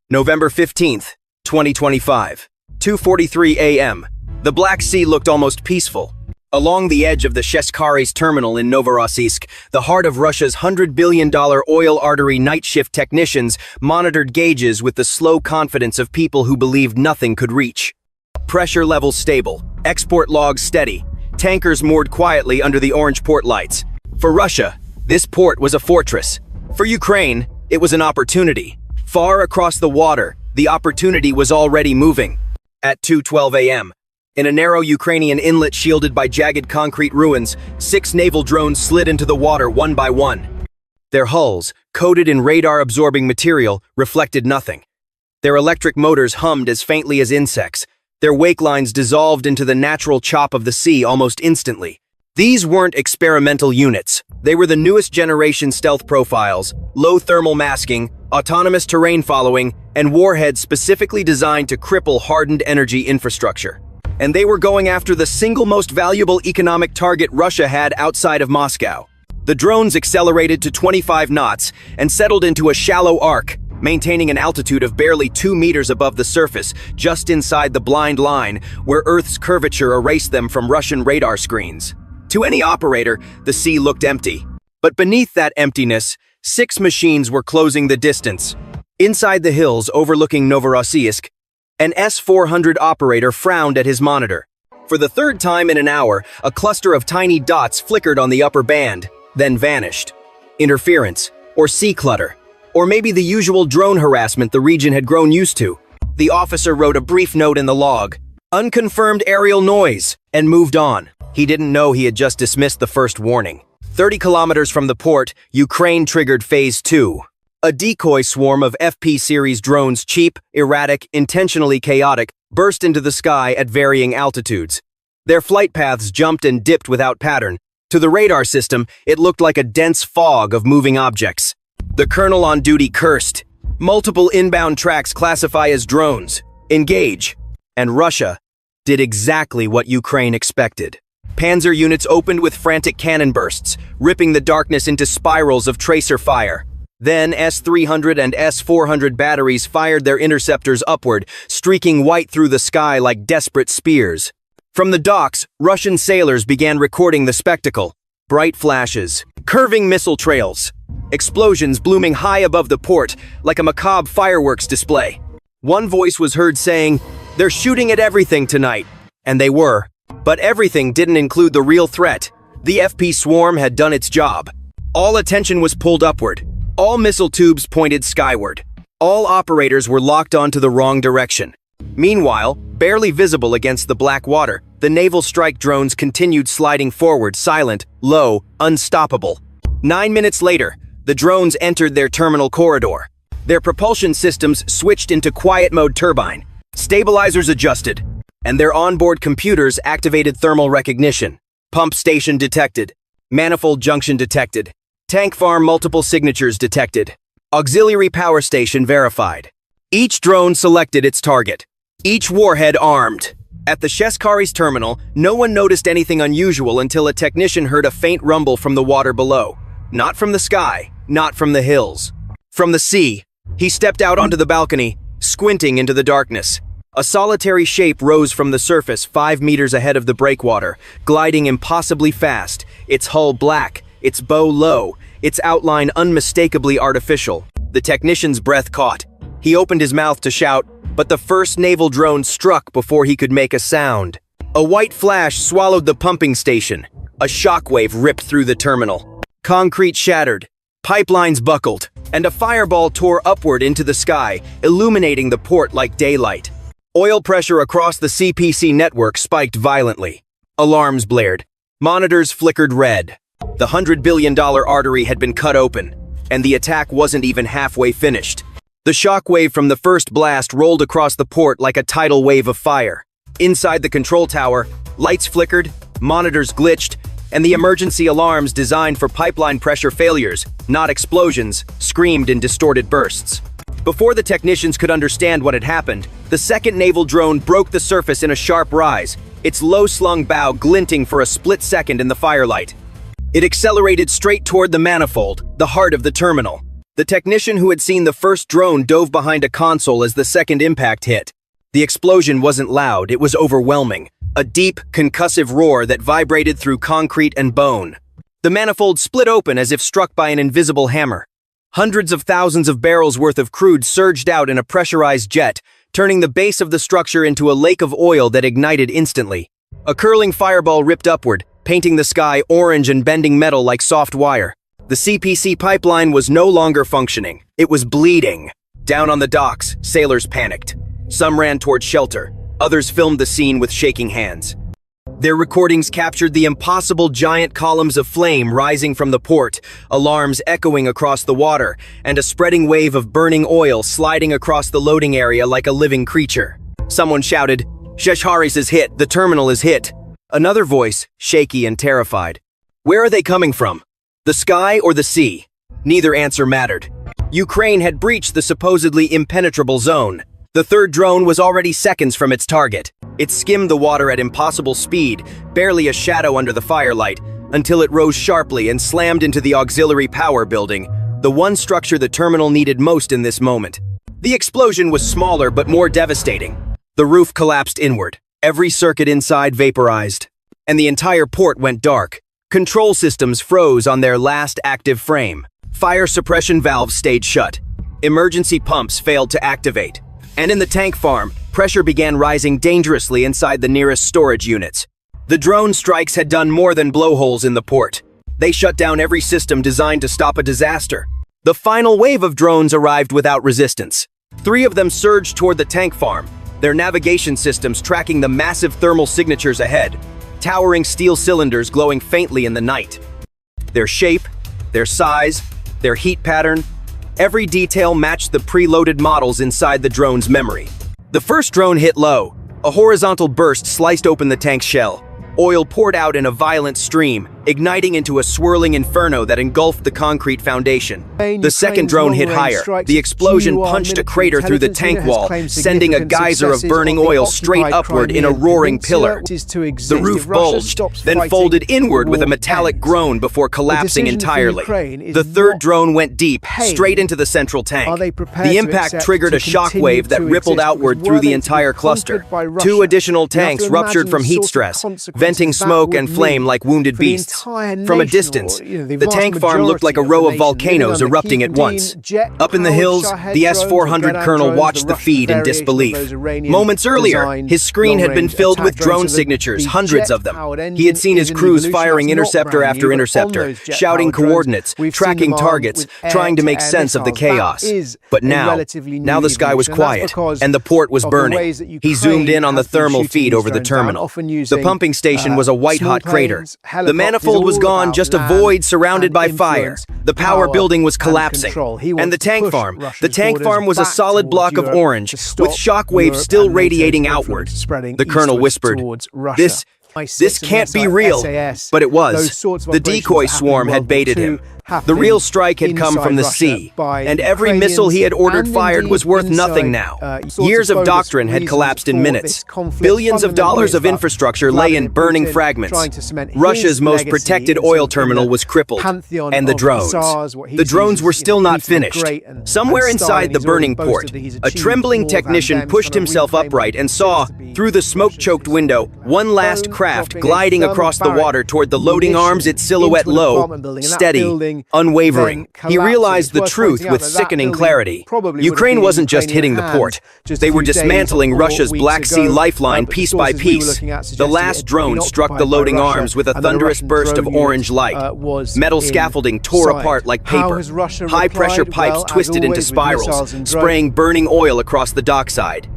November 15th, 2025. 2:43 a.m. The Black Sea looked almost peaceful. Along the edge of the Sheshkaris terminal in Novorossiysk, the heart of Russia's $100 billion oil artery, night shift technicians monitored gauges with the slow confidence of people who believed nothing could reach. Pressure levels stable, export logs steady, tankers moored quietly under the orange port lights. For Russia, this port was a fortress. For Ukraine, it was an opportunity. Far across the water, the opportunity was already moving. At 2:12 a.m., in a narrow Ukrainian inlet shielded by jagged concrete ruins, 6 naval drones slid into the water one by one. Their hulls, coated in radar-absorbing material, reflected nothing. Their electric motors hummed as faintly as insects. Their wake lines dissolved into the natural chop of the sea almost instantly. These weren't experimental units. They were the newest generation stealth profiles, low thermal masking, autonomous terrain following, and warheads specifically designed to cripple hardened energy infrastructure. And they were going after the single most valuable economic target Russia had outside of Moscow. The drones accelerated to 25 knots and settled into a shallow arc, maintaining an altitude of barely 2 meters above the surface, just inside the blind line where Earth's curvature erased them from Russian radar screens. To any operator, the sea looked empty. But beneath that emptiness, 6 machines were closing the distance. Inside the hills overlooking Novorossiysk, an S-400 operator frowned at his monitor. For the third time in an hour, a cluster of tiny dots flickered on the upper band, then vanished. Interference, or sea clutter, or maybe the usual drone harassment the region had grown used to. The officer wrote a brief note in the log, "Unconfirmed aerial noise," and moved on. He didn't know he had just dismissed the first warning. 30 kilometers from the port, Ukraine triggered Phase 2. A decoy swarm of FP-series drones, cheap, erratic, intentionally chaotic, burst into the sky at varying altitudes. Their flight paths jumped and dipped without pattern. To the radar system, it looked like a dense fog of moving objects. The colonel on duty cursed. Multiple inbound tracks classify as drones. Engage. And Russia did exactly what Ukraine expected. Panzer units opened with frantic cannon bursts, ripping the darkness into spirals of tracer fire. Then S-300 and S-400 batteries fired their interceptors upward, streaking white through the sky like desperate spears. From the docks, Russian sailors began recording the spectacle. Bright flashes, curving missile trails, explosions blooming high above the port like a macabre fireworks display. One voice was heard saying, "They're shooting at everything tonight." And they were. But everything didn't include the real threat. The FP swarm had done its job. All attention was pulled upward. All missile tubes pointed skyward. All operators were locked onto the wrong direction. Meanwhile, barely visible against the black water, the naval strike drones continued sliding forward, silent, low, unstoppable. 9 minutes later, the drones entered their terminal corridor. Their propulsion systems switched into quiet mode turbine. Stabilizers adjusted, and their onboard computers activated thermal recognition. Pump station detected. Manifold junction detected. Tank farm multiple signatures detected. Auxiliary power station verified. Each drone selected its target. Each warhead armed. At the Sheshkaris terminal, no one noticed anything unusual until a technician heard a faint rumble from the water below. Not from the sky, not from the hills. From the sea. He stepped out onto the balcony, squinting into the darkness. A solitary shape rose from the surface 5 meters ahead of the breakwater, gliding impossibly fast, its hull black, its bow low, its outline unmistakably artificial. The technician's breath caught. He opened his mouth to shout, but the first naval drone struck before he could make a sound. A white flash swallowed the pumping station. A shockwave ripped through the terminal. Concrete shattered, pipelines buckled, and a fireball tore upward into the sky, illuminating the port like daylight. Oil pressure across the CPC network spiked violently. Alarms blared. Monitors flickered red. The $100 billion artery had been cut open, and the attack wasn't even halfway finished. The shockwave from the first blast rolled across the port like a tidal wave of fire. Inside the control tower, lights flickered, monitors glitched, and the emergency alarms designed for pipeline pressure failures, not explosions, screamed in distorted bursts. Before the technicians could understand what had happened, the second naval drone broke the surface in a sharp rise, its low-slung bow glinting for a split second in the firelight. It accelerated straight toward the manifold, the heart of the terminal. The technician who had seen the first drone dove behind a console as the second impact hit. The explosion wasn't loud, it was overwhelming. A deep, concussive roar that vibrated through concrete and bone. The manifold split open as if struck by an invisible hammer. Hundreds of thousands of barrels worth of crude surged out in a pressurized jet, turning the base of the structure into a lake of oil that ignited instantly. A curling fireball ripped upward, painting the sky orange and bending metal like soft wire. The CPC pipeline was no longer functioning. It was bleeding. Down on the docks, sailors panicked. Some ran toward shelter. Others filmed the scene with shaking hands. Their recordings captured the impossible giant columns of flame rising from the port, alarms echoing across the water, and a spreading wave of burning oil sliding across the loading area like a living creature. Someone shouted, "Sheshharis is hit, the terminal is hit." Another voice, shaky and terrified. Where are they coming from? The sky or the sea? Neither answer mattered. Ukraine had breached the supposedly impenetrable zone. The third drone was already seconds from its target. It skimmed the water at impossible speed, barely a shadow under the firelight, until it rose sharply and slammed into the auxiliary power building, the one structure the terminal needed most in this moment. The explosion was smaller but more devastating. The roof collapsed inward, every circuit inside vaporized, and the entire port went dark. Control systems froze on their last active frame. Fire suppression valves stayed shut. Emergency pumps failed to activate. And in the tank farm, pressure began rising dangerously inside the nearest storage units. The drone strikes had done more than blowholes in the port. They shut down every system designed to stop a disaster. The final wave of drones arrived without resistance. 3 of them surged toward the tank farm, their navigation systems tracking the massive thermal signatures ahead, towering steel cylinders glowing faintly in the night. Their shape, their size, their heat pattern, every detail matched the preloaded models inside the drone's memory. The first drone hit low. A horizontal burst sliced open the tank's shell. Oil poured out in a violent stream, igniting into a swirling inferno that engulfed the concrete foundation. The second drone hit higher. The explosion punched a crater through the tank wall, sending a geyser of burning oil straight upward in a roaring pillar. The roof bulged, then folded inward with a metallic groan before collapsing entirely. The third drone went deep, straight into the central tank. The impact triggered a shockwave that rippled outward through the entire cluster. 2 additional tanks ruptured from heat stress, venting smoke and flame like wounded beasts. From a distance, the tank farm looked like a row of volcanoes erupting at once. Up in the hills, the S-400 colonel watched the feed in disbelief. Moments earlier, his screen had been filled with drone signatures, hundreds of them. He had seen his crews firing interceptor after interceptor, shouting coordinates, tracking targets, trying to make sense of the chaos. But now the sky was quiet, and the port was burning. He zoomed in on the thermal feed over the terminal. The pumping station was a white-hot crater. The manifold was gone, just a void surrounded by fire. The power building was collapsing. And the tank farm was a solid block of orange, with shock waves still radiating outward. The colonel whispered, This can't be real. But it was. The decoy swarm had baited him. The real strike had come from the sea, and every missile he had ordered fired was worth nothing now. Years of doctrine had collapsed in minutes. Billions of dollars of infrastructure lay in burning fragments. Russia's most protected oil terminal was crippled. And the drones. The drones were still not finished. Somewhere inside the burning port, a trembling technician pushed himself upright and saw, through the smoke-choked window, one last craft gliding across the water toward the loading arms, its silhouette low, steady, unwavering. He realized the truth with sickening clarity. Ukraine wasn't just hitting the port. They were dismantling Russia's Black Sea lifeline piece by piece. The last drone struck the loading arms with a thunderous burst of orange light. Metal scaffolding tore apart like paper. High-pressure pipes twisted into spirals, spraying burning oil across the dockside.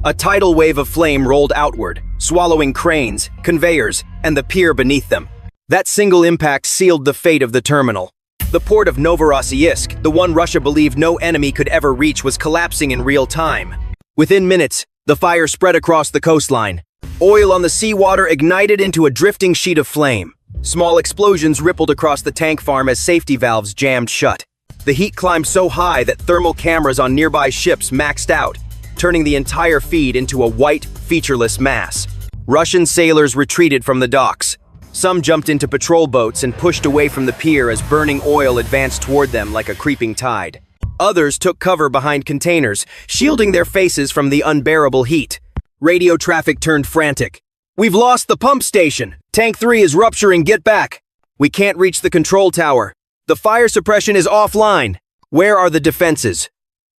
A tidal wave of flame rolled outward, swallowing cranes, conveyors, and the pier beneath them. That single impact sealed the fate of the terminal. The port of Novorossiysk, the one Russia believed no enemy could ever reach, was collapsing in real time. Within minutes, the fire spread across the coastline. Oil on the seawater ignited into a drifting sheet of flame. Small explosions rippled across the tank farm as safety valves jammed shut. The heat climbed so high that thermal cameras on nearby ships maxed out, turning the entire feed into a white, featureless mass. Russian sailors retreated from the docks. Some jumped into patrol boats and pushed away from the pier as burning oil advanced toward them like a creeping tide. Others took cover behind containers, shielding their faces from the unbearable heat. Radio traffic turned frantic. "We've lost the pump station! Tank 3 is rupturing, get back! We can't reach the control tower. The fire suppression is offline. Where are the defenses?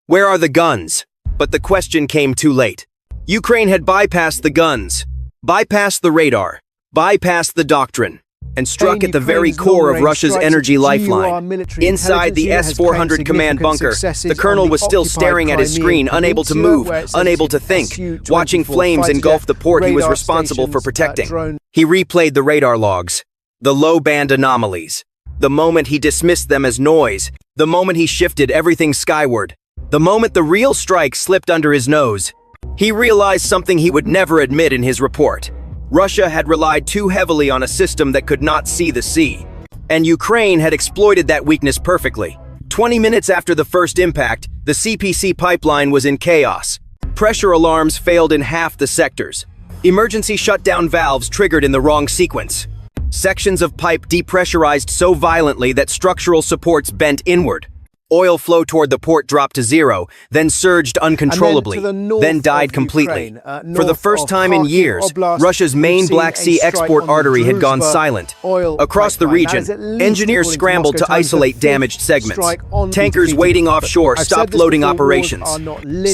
Where are the guns?" But the question came too late. Ukraine had bypassed the guns, bypassed the radar, bypassed the doctrine, and struck at the very core of Russia's energy lifeline. Inside the S-400 command bunker, the colonel was still staring at his screen, unable to move, unable to think, watching flames engulf the port he was responsible for protecting. He replayed the radar logs, the low-band anomalies, the moment he dismissed them as noise, the moment he shifted everything skyward, the moment the real strike slipped under his nose. He realized something he would never admit in his report. Russia had relied too heavily on a system that could not see the sea. And Ukraine had exploited that weakness perfectly. 20 minutes after the first impact, the CPC pipeline was in chaos. Pressure alarms failed in half the sectors. Emergency shutdown valves triggered in the wrong sequence. Sections of pipe depressurized so violently that structural supports bent inward. Oil flow toward the port dropped to zero, then surged uncontrollably, then died completely. For the first time in years, Russia's main Black Sea export artery had gone silent. Across the region, engineers scrambled to isolate damaged segments. Tankers waiting offshore stopped loading operations.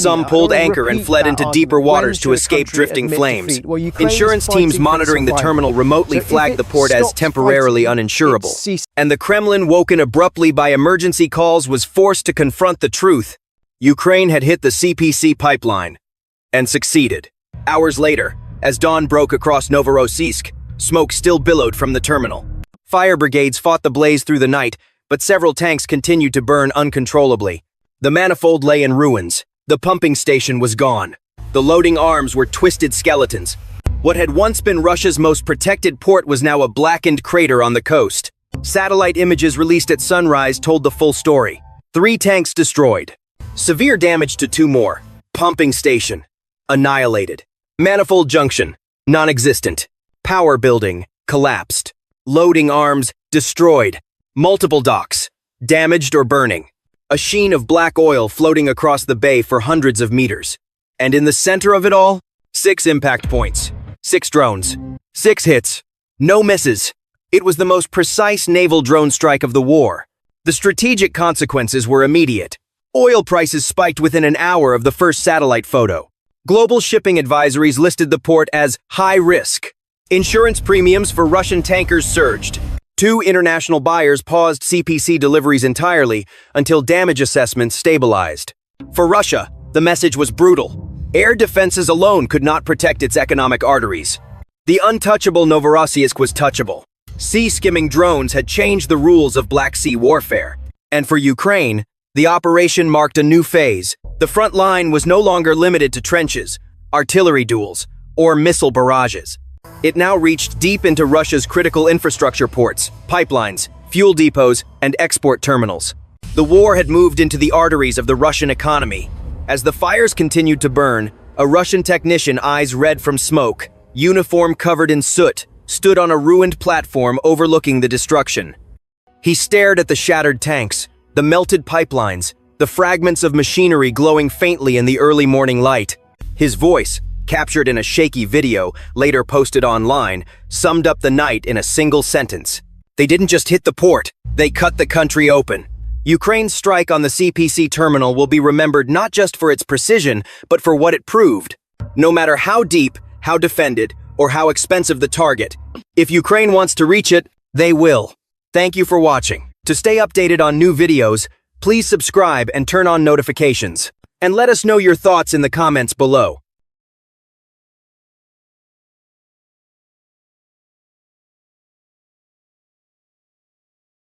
Some pulled anchor and fled into deeper waters to escape drifting flames. Insurance teams monitoring the terminal remotely flagged the port as temporarily uninsurable. And the Kremlin, woken abruptly by emergency calls, was forced to confront the truth. Ukraine had hit the CPC pipeline and succeeded. Hours later, as dawn broke across Novorossiysk, smoke still billowed from the terminal. Fire brigades fought the blaze through the night, but several tanks continued to burn uncontrollably. The manifold lay in ruins. The pumping station was gone. The loading arms were twisted skeletons. What had once been Russia's most protected port was now a blackened crater on the coast. Satellite images released at sunrise told the full story. 3 tanks destroyed. Severe damage to 2 more. Pumping station annihilated. Manifold junction non-existent. Power building collapsed. Loading arms destroyed. Multiple docks damaged or burning. A sheen of black oil floating across the bay for hundreds of meters. And in the center of it all, 6 impact points. 6 drones. 6 hits. No misses. It was the most precise naval drone strike of the war. The strategic consequences were immediate. Oil prices spiked within an hour of the first satellite photo. Global shipping advisories listed the port as high risk. Insurance premiums for Russian tankers surged. 2 international buyers paused CPC deliveries entirely until damage assessments stabilized. For Russia, the message was brutal. Air defenses alone could not protect its economic arteries. The untouchable Novorossiysk was touchable. Sea-skimming drones had changed the rules of Black Sea warfare. And for Ukraine, the operation marked a new phase. The front line was no longer limited to trenches, artillery duels, or missile barrages. It now reached deep into Russia's critical infrastructure ports, pipelines, fuel depots, and export terminals. The war had moved into the arteries of the Russian economy. As the fires continued to burn, a Russian technician, eyes red from smoke, uniform covered in soot, stood on a ruined platform overlooking the destruction. He stared at the shattered tanks, the melted pipelines, the fragments of machinery glowing faintly in the early morning light. His voice, captured in a shaky video, later posted online, summed up the night in a single sentence. They didn't just hit the port, they cut the country open. Ukraine's strike on the CPC terminal will be remembered not just for its precision, but for what it proved. No matter how deep, how defended, or how expensive the target, if Ukraine wants to reach it, they will. Thank you for watching. To stay updated on new videos, please subscribe and turn on notifications. And let us know your thoughts in the comments below.